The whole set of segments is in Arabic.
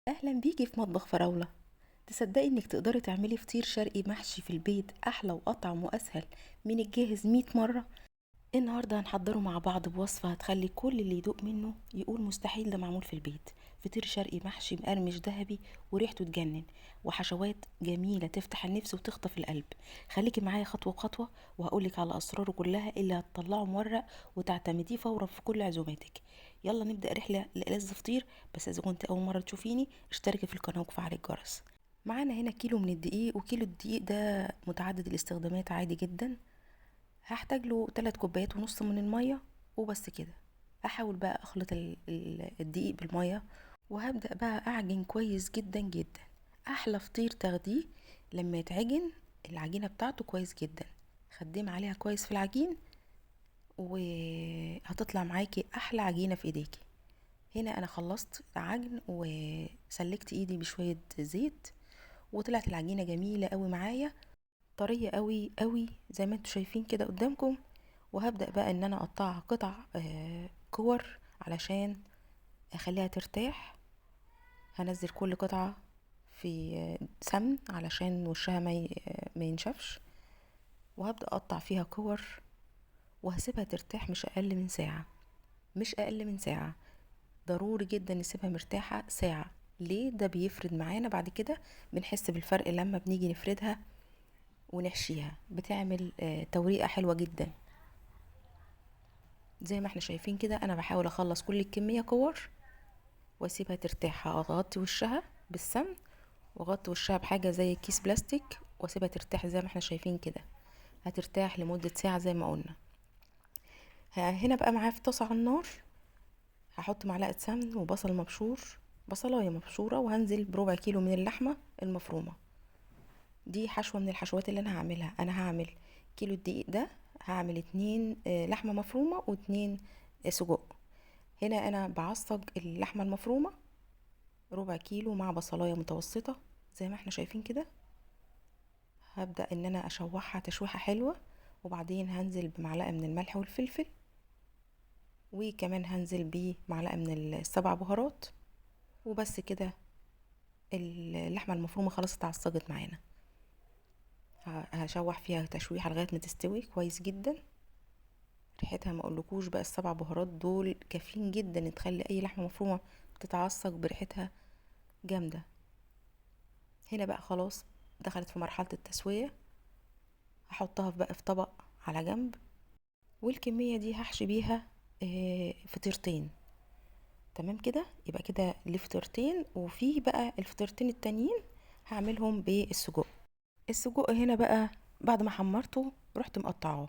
اهلا بيكي في مطبخ فراولة. تصدقي انك تقدري تعملي فطير شرقي محشي في البيت احلى واطعم واسهل من الجاهز 100 مرة. النهارده هنحضره مع بعض بوصفة هتخلي كل اللي يدوق منه يقول مستحيل ده معمول في البيت. فطير شرقي محشي مقرمش ذهبي وريحته تجنن، وحشوات جميلة تفتح النفس وتخطف القلب. خليكي معايا خطوة خطوة وهقولك على اسراره كلها اللي هتطلعه مورق وتعتمديه فورا في كل عزوماتك. يلا نبدأ رحلة لألذ فطير. بس اذا كنت اول مرة تشوفيني اشتركي في القناة وفعلي الجرس. معانا هنا كيلو من الدقيق، وكيلو الدقيق ده متعدد الاستخدامات عادي جدا. هحتاج له 3 كوبايات ونص من المية وبس كده. هحاول بقى اخلط الدقيق بالمية، وهبدأ بقى اعجن كويس جدا جدا. احلى فطير تاخديه لما يتعجن العجينة بتاعته كويس جدا. خدم عليها كويس في العجين وهتطلع معاكي احلى عجينة في ايديكي. هنا انا خلصت عجن وسلكت ايدي بشوية زيت، وطلعت العجينة جميلة قوي معايا، طرية قوي قوي زي ما انتوا شايفين كده قدامكم. وهبدأ بقى ان انا اقطعها قطع كور علشان اخليها ترتاح. هنزل كل قطعة في سمن علشان وشها ما ينشفش، وهبدأ اقطع فيها كور وهسيبها ترتاح مش اقل من ساعة. مش اقل من ساعة، ضروري جدا نسيبها مرتاحة ساعة. ليه؟ ده بيفرد معانا بعد كده، بنحس بالفرق لما بنيجي نفردها ونحشيها، بتعمل توريقة حلوة جدا. زي ما احنا شايفين كده انا بحاول اخلص كل الكمية كور واسيبها ترتاح. اغطي وشها بالسمن واغطي وشها بحاجة زي كيس بلاستيك واسيبها ترتاح زي ما احنا شايفين كده. هترتاح لمدة ساعة زي ما قلنا. هنا بقى معايا في طاسة على النار، هحط معلقة سمن وبصل مبشور، بصلاية مبشورة، وهنزل بربع كيلو من اللحمة المفرومة. دي حشوة من الحشوات اللي انا هعملها. انا هعمل كيلو الدقيق ده، هعمل 2 لحمة مفرومة و2 سجق. هنا انا بعصج اللحمة المفرومة ربع كيلو مع بصلاية متوسطة زي ما احنا شايفين كده. هبدأ ان انا اشوحها تشويحة حلوة، وبعدين هنزل بمعلقة من الملح والفلفل، وكمان هنزل بمعلقة من السبع بهارات، وبس كده. اللحمة المفرومة خلاص اتعصجت معانا. هشوح فيها تشويحة لغاية ما تستوي كويس جدا. ريحتها ما اقولكوش بقى، السبع بهارات دول كافيين جدا تخلي اي لحمة مفرومة تتعصج بريحتها جامدة. هنا بقى خلاص دخلت في مرحلة التسوية. هحطها بقى في طبق على جنب، والكمية دي هحشي بيها فطيرتين. تمام كده، يبقى كده لفطيرتين. وفي بقى الفطيرتين التانيين هعملهم بالسجق. السجق هنا بقى بعد ما حمرته رحت مقطعه،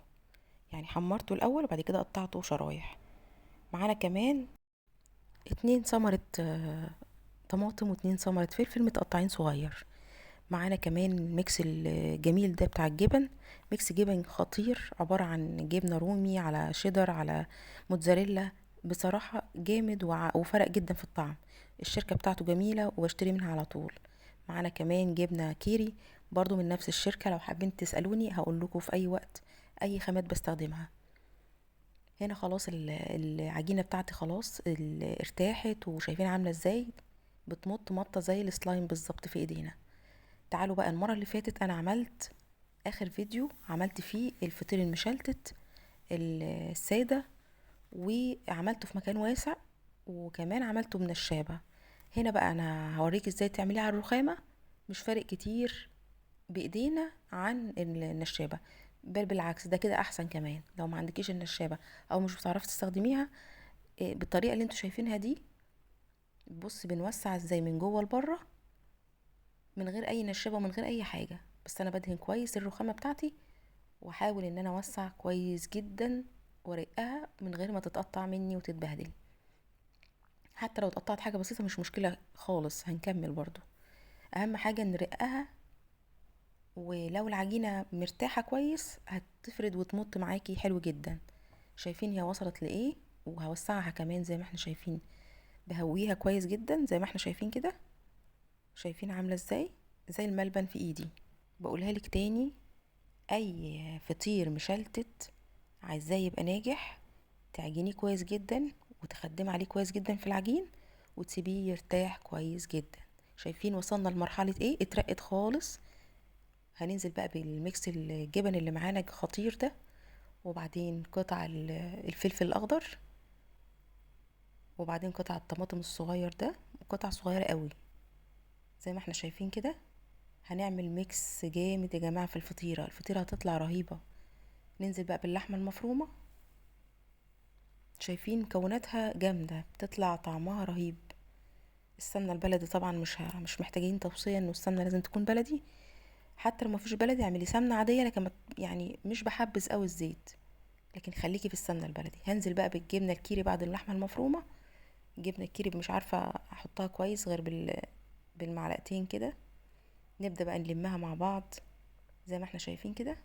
يعني حمرته الاول وبعد كده قطعته شرايح. معانا كمان 2 ثمرة طماطم و2 ثمرة فلفل متقطعين صغير. معانا كمان ميكس الجميل ده بتاع الجبن. ميكس جبن خطير، عبارة عن جبنة رومي على شيدر على موتزاريلا. بصراحة جامد وفرق جدا في الطعم. الشركة بتاعته جميلة وبشتري منها على طول. معانا كمان جبنة كيري برضو من نفس الشركة، لو حابين تسألوني هقول لكم في اي وقت اي خامات بستخدمها. هنا خلاص العجينة بتاعتي خلاص ارتاحت، وشايفين عاملة ازاي بتمط مطة زي السلايم بالظبط في ايدينا. تعالوا بقى، المرة اللي فاتت انا عملت اخر فيديو عملت فيه الفطير المشلتت السادة، وعملته في مكان واسع، وكمان عملته من الشابة. هنا بقى انا هوريك ازاي تعمليه على الرخامة. مش فارق كتير بايدينا عن النشابة، بل بالعكس ده كده احسن كمان. لو ما عندكيش النشابة او مش بتعرفي تستخدميها بالطريقة اللي انتوا شايفينها دي، بص بنوسع ازاي من جوه لبره من غير اي نشابة ومن غير اي حاجة. بس انا بدهن كويس الرخامة بتاعتي، واحاول ان انا اوسع كويس جدا وارقها من غير ما تتقطع مني وتتبهدل. حتى لو اتقطعت حاجة بسيطة مش مشكلة خالص، هنكمل برضو. اهم حاجة نرقها، ولو العجينة مرتاحة كويس هتفرد وتمط معاكي حلو جدا. شايفين هي وصلت لايه؟ وهوسعها كمان زي ما احنا شايفين، بهويها كويس جدا زي ما احنا شايفين كده. شايفين عاملة ازاي؟ زي الملبن في ايدي. بقولها لك تاني، اي فطير مشلتت عايزاه يبقى ناجح تعجنيه كويس جدا وتخدمي عليه كويس جدا في العجين وتسيبيه يرتاح كويس جدا. شايفين وصلنا لمرحلة ايه؟ اترقت خالص. هننزل بقى بالميكس الجبن اللي معانا خطير ده، وبعدين قطع الفلفل الاخضر، وبعدين قطع الطماطم الصغير ده، قطع صغيرة قوي زي ما احنا شايفين كده. هنعمل ميكس جامد يا جماعة في الفطيرة. الفطيرة هتطلع رهيبة. ننزل بقى باللحمة المفرومة. شايفين مكوناتها جامدة، بتطلع طعمها رهيب. السمنة البلدي طبعا مش محتاجين توصية انه السمنة لازم تكون بلدي. حتى لو مفيش بلدي اعملي سمنة عادية، لكن يعني مش بحبذ قوي الزيت، لكن خليكي في السمنة البلدي. هنزل بقى بالجبنة الكيري بعد اللحمة المفرومة. الجبنة الكيري مش عارفة احطها كويس غير بالمعلقتين كده. نبدأ بقى نلمها مع بعض زي ما احنا شايفين كده.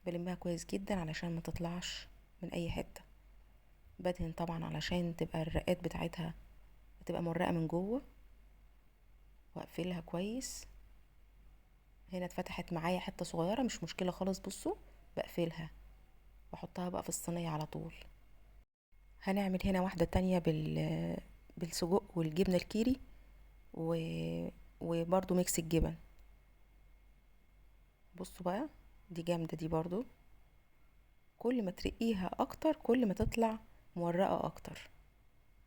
بلمها كويس جدا علشان ما تطلعش من اي حتة. بدهن طبعا علشان تبقى الرقات بتاعتها تبقى مرقة من جوه، واقفلها كويس. هنا اتفتحت معايا حتة صغيرة، مش مشكلة خالص. بصوا بقفلها واحطها بقى في الصينية على طول. هنعمل هنا واحدة تانية بالسجق والجبنة الكيري وبرضو ميكس الجبن. بصوا بقى، دي جامدة دي برضو. كل ما ترقيها اكتر كل ما تطلع مورقة اكتر.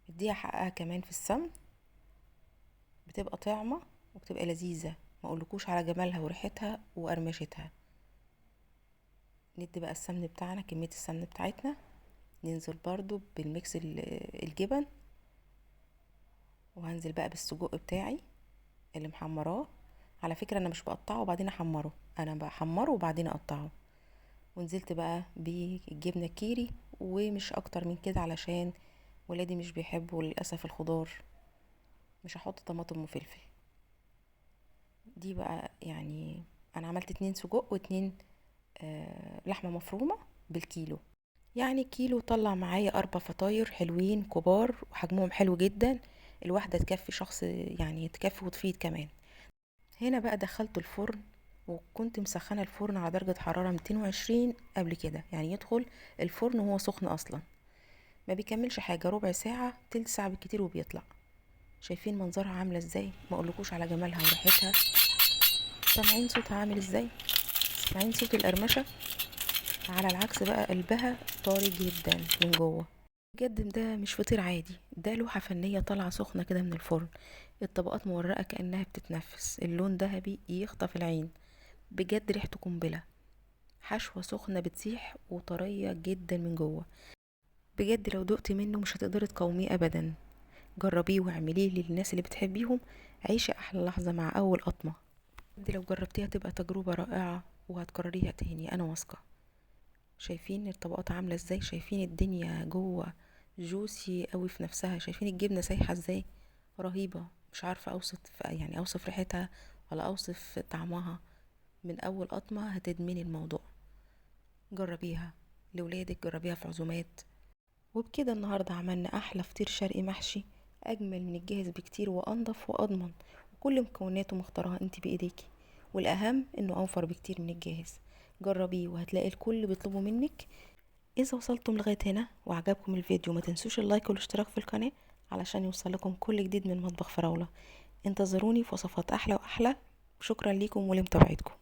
اديها حقها كمان في السمن، بتبقى طعمة وبتبقى لذيذة. ما اقولكوش على جمالها وريحتها وقرمشتها. ندي بقى السمن بتاعنا، كمية السمن بتاعتنا. ننزل برضو بالميكس الجبن، وهنزل بقى بالسجق بتاعي اللي محمراه. على فكرة انا مش بقطعه وبعدين احمره، انا بحمره وبعدين اقطعه. ونزلت بقى بالجبنة الكيري، ومش اكتر من كده علشان ولادي مش بيحبوا للأسف الخضار. مش هحط طماطم وفلفل. دي بقى يعني انا عملت 2 سجق و2 لحمة مفرومة بالكيلو. يعني كيلو طلع معايا 4 فطاير حلوين كبار وحجمهم حلو جدا. الواحدة تكفي شخص، يعني تكفي وتفيد كمان. هنا بقى دخلت الفرن، وكنت مسخنة الفرن على درجة حرارة 220 قبل كده، يعني يدخل الفرن وهو سخن اصلا. ما بيكملش حاجة، ربع ساعة تلت ساعة بالكتير وبيطلع. شايفين منظرها عاملة ازاي؟ ما اقولكوش على جمالها وريحتها. سامعين صوتها عامل ازاي؟ سامعين صوت القرمشة؟ على العكس بقى قلبها طاري جدا من جوه. بجد ده مش فطير عادي، ده لوحة فنية طالعة سخنة كده من الفرن. الطبقات مورقة كأنها بتتنفس، اللون ذهبي يخطف العين. بجد ريحته قنبلة. حشوة سخنة بتسيح وطرية جدا من جوه. بجد لو دقت منه مش هتقدري تقاوميه ابدا. جربيه واعمليه للناس اللي بتحبيهم. عيشي احلى لحظة مع اول قطمة. بجد لو جربتيها تبقى تجربة رائعة وهتكرريها تاني، انا واثقة. شايفين الطبقات عاملة ازاي؟ شايفين الدنيا جوه جوسي قوي في نفسها؟ شايفين الجبنة سايحة ازاي؟ رهيبة. مش عارفة اوصف، يعني اوصف ريحتها ولا اوصف طعمها. من اول قطمة هتدمني الموضوع. جربيها لولادك، جربيها في عزومات. وبكده النهاردة عملنا احلى فطير شرقي محشي، اجمل من الجاهز بكتير وانضف واضمن، وكل مكوناته مختارها انت بايديكي، والاهم انه اوفر بكتير من الجاهز. جربيه وهتلاقي الكل بيطلبه منك. اذا وصلتم لغاية هنا وعجبكم الفيديو ما تنسوش اللايك والاشتراك في القناة علشان يوصلكم كل جديد من مطبخ فراولة. انتظروني في وصفات احلى واحلى. شكرا ليكم ولمتابعتكم.